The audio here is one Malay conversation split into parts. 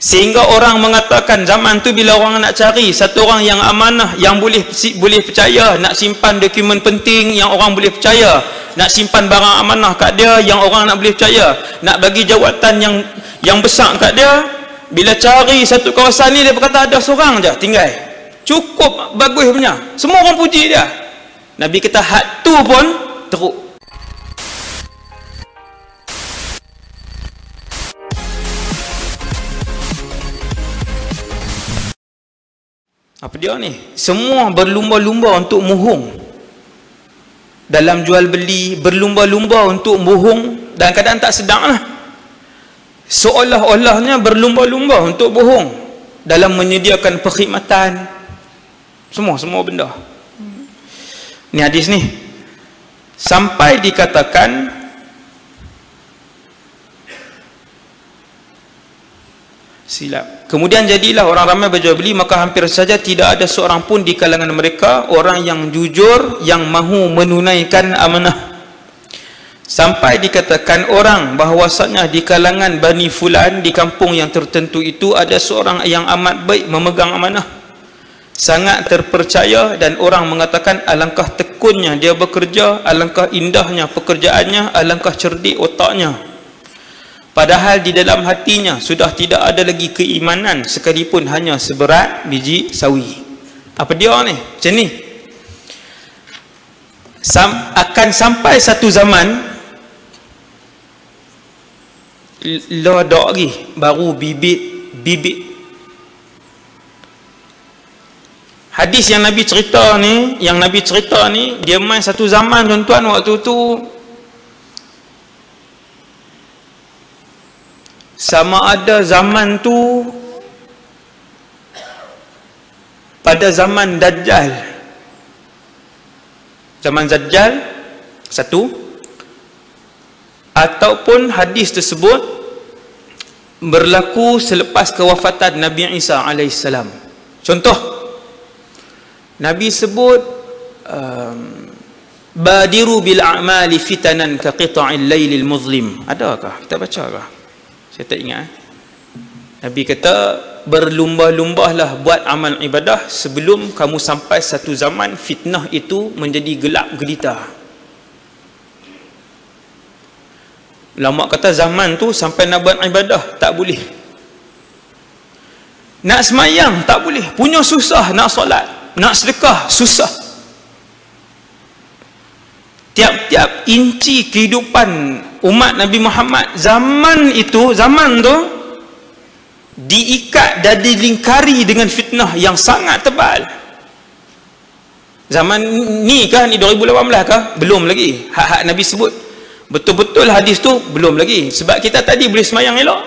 Sehingga orang mengatakan zaman tu bila orang nak cari satu orang yang amanah, yang boleh percaya, nak simpan dokumen penting yang orang boleh percaya, nak simpan barang amanah kat dia yang orang nak boleh percaya, nak bagi jawatan yang besar kat dia, bila cari satu kawasan ni dia berkata ada seorang je tinggal, cukup bagus punya, semua orang puji dia. Nabi kata had tu pun teruk. Apa dia ni? Semua berlumba-lumba untuk mohong. Dalam jual beli, berlumba-lumba untuk bohong, dan kadang tak sedar lah. Seolah-olahnya berlumba-lumba untuk bohong dalam menyediakan perkhidmatan. Semua benda. Ni hadis ni. Sampai dikatakan silap. Kemudian jadilah orang ramai berjual beli, maka hampir saja tidak ada seorang pun di kalangan mereka orang yang jujur, yang mahu menunaikan amanah. Sampai dikatakan orang bahwasanya di kalangan Bani Fulan, di kampung yang tertentu itu ada seorang yang amat baik memegang amanah, sangat terpercaya, dan orang mengatakan alangkah tekunnya dia bekerja, alangkah indahnya pekerjaannya, alangkah cerdik otaknya. Padahal di dalam hatinya sudah tidak ada lagi keimanan sekalipun hanya seberat biji sawi. Apa dia ni? Macam ni. Akan sampai satu zaman lodak lagi baru bibit. Hadis yang Nabi cerita ni, dia main satu zaman tuan-tuan, waktu tu sama ada zaman tu pada zaman Dajjal. Zaman Dajjal satu, ataupun hadis tersebut berlaku selepas kewafatan Nabi Isa alaihissalam. Contoh, Nabi sebut badiru bil a'mali fitanan ka qita'il lailil muzlim. Adakah? Kita bacakah? Saya tak ingat. Nabi kata berlumba-lumbahlah buat amal ibadah sebelum kamu sampai satu zaman fitnah itu menjadi gelap gelita. Ulama kata zaman tu sampai nak buat ibadah tak boleh, nak semayang tak boleh, punya susah, nak solat, nak sedekah susah. Tiap-tiap inci kehidupan umat Nabi Muhammad zaman tu diikat dan dilingkari dengan fitnah yang sangat tebal. Zaman ni kah? Ni 2018 kah? Belum lagi. Hak-hak Nabi sebut betul-betul hadis tu belum lagi. Sebab kita tadi boleh semayang elok.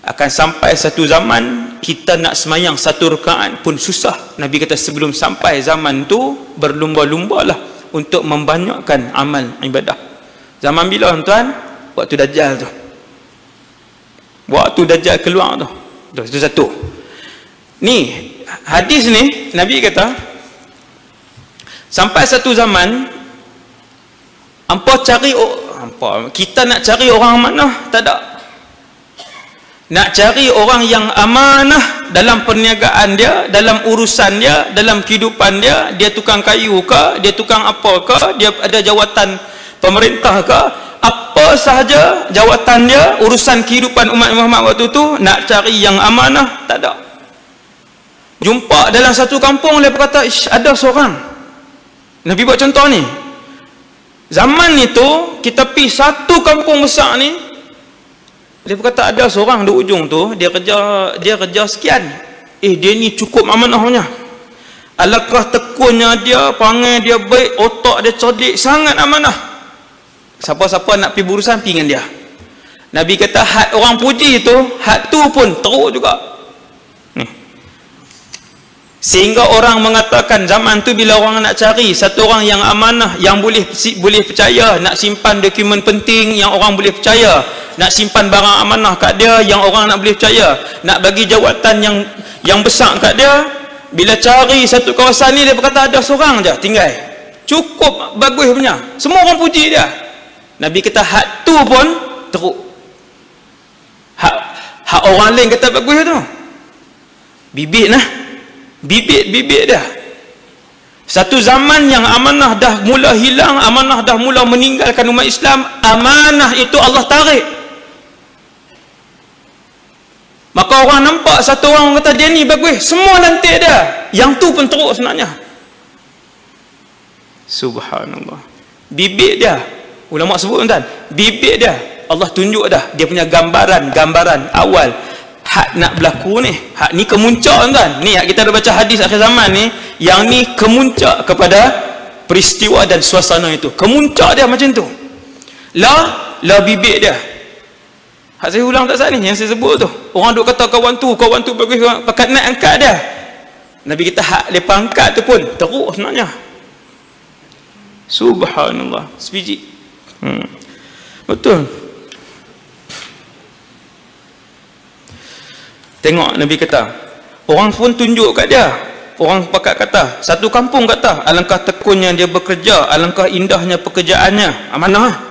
Akan sampai satu zaman kita nak semayang satu rakaat pun susah. Nabi kata sebelum sampai zaman tu berlumba-lumbalah untuk membanyakkan amal ibadah. Zaman bila tuan? Waktu Dajjal tu. Waktu Dajjal keluar tu. Itu satu. Ni hadis ni Nabi kata sampai satu zaman kita nak cari orang amanah tak ada. Nak cari orang yang amanah dalam perniagaan dia, dalam urusan dia, dalam kehidupan dia, dia tukang kayu ke, dia tukang apa ke, dia ada jawatan pemerintah ke, apa sahaja jawatan dia, urusan kehidupan umat Muhammad waktu tu, nak cari yang amanah tak ada. Jumpa dalam satu kampung, dia berkata ada seorang. Nabi buat contoh ni, zaman itu kita pergi satu kampung besar ni, dia berkata ada seorang di ujung tu, dia kerja sekian. Dia ni cukup amanahnya. Alangkah tekunnya dia, perangai dia baik, otak dia cerdik, sangat amanah. Siapa-siapa nak pergi berurusan, pergi dengan dia. Nabi kata had orang puji tu, had tu pun teruk juga. Sehingga orang mengatakan zaman tu bila orang nak cari satu orang yang amanah, yang boleh percaya, nak simpan dokumen penting yang orang boleh percaya, nak simpan barang amanah kat dia yang orang nak boleh percaya, nak bagi jawatan yang besar kat dia, bila cari satu kawasan ni dia berkata ada seorang je tinggal, cukup bagus punya, semua orang puji dia. Nabi kata had tu pun teruk. hak orang lain kata bagus tu. Bibit dah. Satu zaman yang amanah dah mula hilang, amanah dah mula meninggalkan umat Islam, amanah itu Allah tarik. Maka orang nampak satu orang kata dia ni bagus, semua lantik dah. Yang tu pun teruk sebenarnya. Subhanallah. Bibit dia, ulama sebut tuan, bibit dia Allah tunjuk dah, dia punya gambaran awal hak nak berlaku ni. Hak ni kemuncak tuan. Ni kita dah baca hadis akhir zaman ni, yang ni kemuncak kepada peristiwa dan suasana itu. Kemuncak dia macam tu. La bibit dia. Hak saya ulang tak salah ni yang saya sebut tu. Orang duk kata kawan tu bagus, pakat nak angkat dia. Nabi kita hak depa angkat tu pun teruk sebenarnya. Subhanallah. Sebiji. Betul. Tengok Nabi kata, orang pun tunjuk kat dia. Orang pakat kata, satu kampung kata, alangkah tekunnya dia bekerja, alangkah indahnya pekerjaannya. Amanah.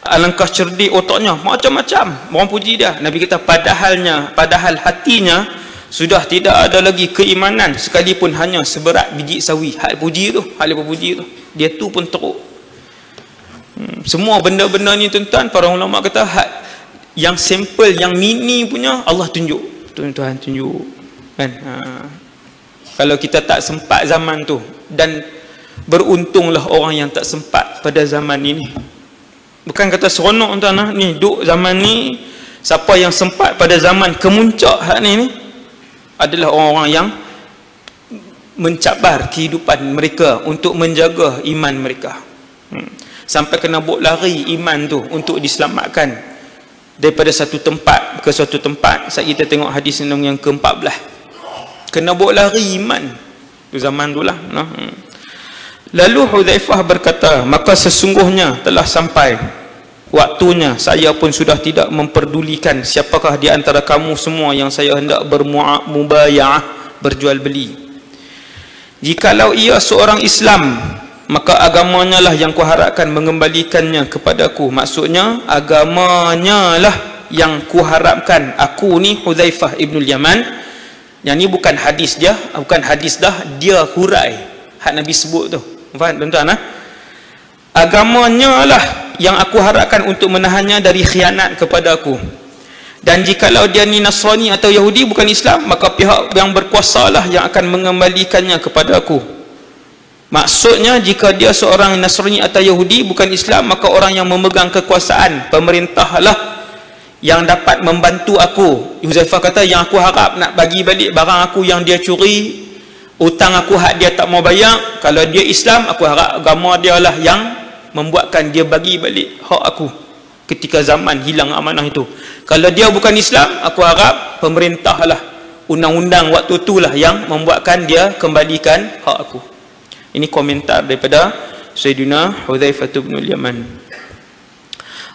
Alangkah cerdik otaknya, macam-macam. Orang puji dia. Nabi kata padahal hatinya sudah tidak ada lagi keimanan sekalipun hanya seberat biji sawi. Hak puji tu, dia tu pun teruk. Semua benda-benda ni tuan-tuan, para ulama kata hak yang simple, yang mini punya Allah tunjuk. Tuan-tuan tunjuk kan. Kalau kita tak sempat zaman tu, dan beruntunglah orang yang tak sempat pada zaman ini. Bukan kata seronok tuan, ni duk zaman ni, siapa yang sempat pada zaman kemuncak hak ni adalah orang-orang yang mencabar kehidupan mereka untuk menjaga iman mereka. Sampai kena buat lari iman tu untuk diselamatkan daripada satu tempat ke suatu tempat. Saat kita tengok hadis yang ke-14, kena buat lari iman tu zaman tu lah. Lalu Hudzaifah berkata, maka sesungguhnya telah sampai waktunya saya pun sudah tidak memperdulikan siapakah di antara kamu semua yang saya hendak bermubaya'ah, berjual beli. Jikalau ia seorang Islam, maka agamanya lah yang kuharapkan mengembalikannya kepadaku. Maksudnya agamanya lah yang kuharapkan aku ni Hudzaifah ibnul Yaman. Yang ni bukan hadis dia, bukan hadis dah, dia hurai hak Nabi sebut tu. Faham tuan-tuan? Agamanya lah yang aku harapkan untuk menahannya dari khianat kepada aku. Dan jikalau dia ni Nasrani atau Yahudi, bukan Islam, maka pihak yang berkuasa lah yang akan mengembalikannya kepada aku. Maksudnya jika dia seorang Nasrani atau Yahudi, bukan Islam, maka orang yang memegang kekuasaan, pemerintah lah yang dapat membantu aku. Hudzaifah kata, yang aku harap nak bagi balik barang aku yang dia curi, utang aku hak dia tak mau bayar. Kalau dia Islam, aku harap agama dia lah yang membuatkan dia bagi balik hak aku ketika zaman hilang amanah itu. Kalau dia bukan Islam, aku harap pemerintah lah, undang-undang waktu tu lah yang membuatkan dia kembalikan hak aku. Ini komentar daripada Sayyidina Hudzaifah bin Yaman.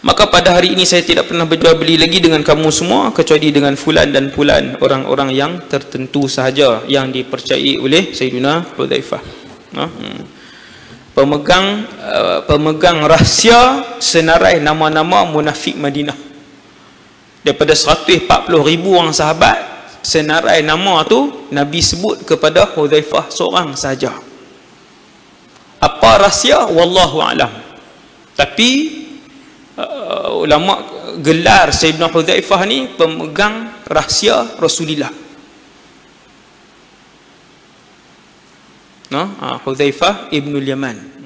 Maka pada hari ini saya tidak pernah berjual beli lagi dengan kamu semua, kecuali dengan fulan dan fulan, orang-orang yang tertentu sahaja yang dipercayai oleh Sayyidina Hudzaifah. Pemegang rahsia senarai nama-nama munafik Madinah. Daripada 140,000 orang sahabat, senarai nama tu Nabi sebut kepada Hudzaifah seorang sahaja. Apa rahsia? Wallahu a'lam. Tapi ulama gelar Sayyidina Hudzaifah ni pemegang rahsia Rasulullah. Hudzaifah ibnul Yaman.